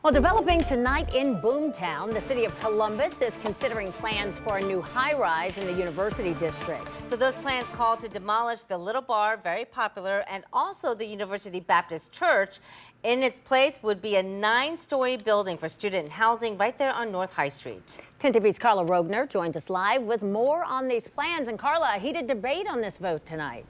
Well, developing tonight in Boomtown, the city of Columbus is considering plans for a new high-rise in the University District. So those plans call to demolish the Little Bar, very popular, and also the University Baptist Church. In its place would be a 9-story building for student housing right there on North High Street. 10 TV's Carla Rogner joins us live with more on these plans. And Carla, a heated debate on this vote tonight.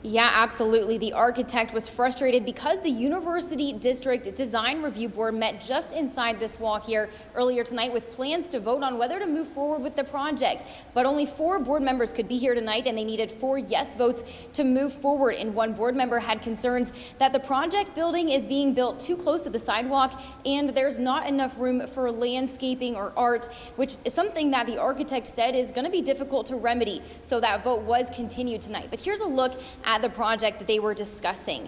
Yeah, absolutely. The architect was frustrated because the University District Design Review Board met just inside this wall here earlier tonight with plans to vote on whether to move forward with the project. But only 4 board members could be here tonight, and they needed 4 yes votes to move forward. And one board member had concerns that the project building is being built too close to the sidewalk and there's not enough room for landscaping or art, which is something that the architect said is going to be difficult to remedy. So that vote was continued tonight. But here's a look at the project they were discussing.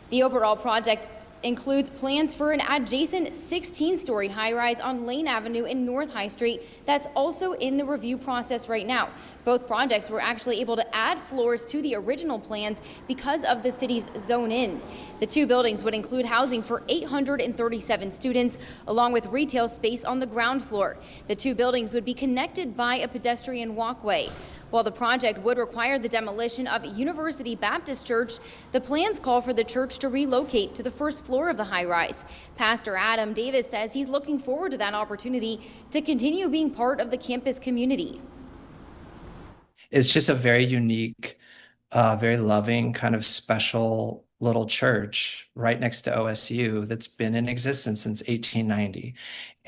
The overall project includes plans for an adjacent 16-story high-rise on Lane Avenue in North High Street that's also in the review process right now. Both projects were actually able to add floors to the original plans because of the city's zone in. The 2 buildings would include housing for 837 students, along with retail space on the ground floor. The 2 buildings would be connected by a pedestrian walkway. While the project would require the demolition of University Baptist Church, the plans call for the church to relocate to the first floor of the high-rise. Pastor Adam Davis says he's looking forward to that opportunity to continue being part of the campus community. It's just a very unique, very loving, kind of special little church right next to OSU that's been in existence since 1890.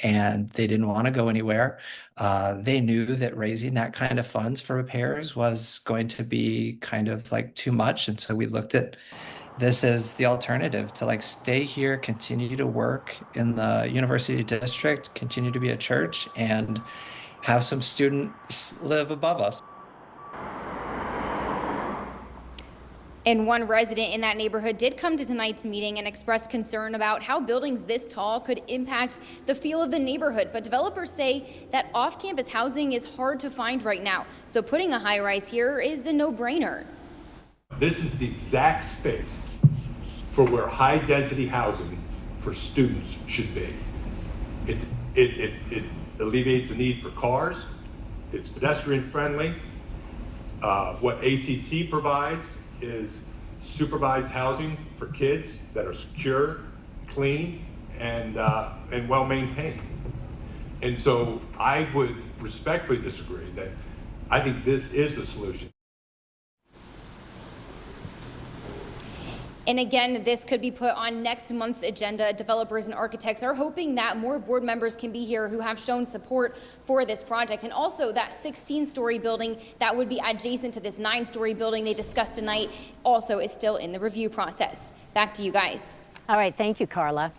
And they didn't want to go anywhere. They knew that raising that kind of funds for repairs was going to be kind of like too much. And so we looked at this as the alternative to like stay here, continue to work in the University District, continue to be a church, and have some students live above us. And one resident in that neighborhood did come to tonight's meeting and express concern about how buildings this tall could impact the feel of the neighborhood. But developers say that off-campus housing is hard to find right now, so putting a high-rise here is a no-brainer. This is the exact space for where high-density housing for students should be. It alleviates the need for cars. It's pedestrian-friendly. What ACC provides is supervised housing for kids that are secure, clean, and well maintained. And so I would respectfully disagree that I think this is the solution. And again, this could be put on next month's agenda. Developers and architects are hoping that more board members can be here who have shown support for this project. And also that 16-story building that would be adjacent to this 9-story building they discussed tonight also is still in the review process. Back to you guys. All right, thank you, Carla.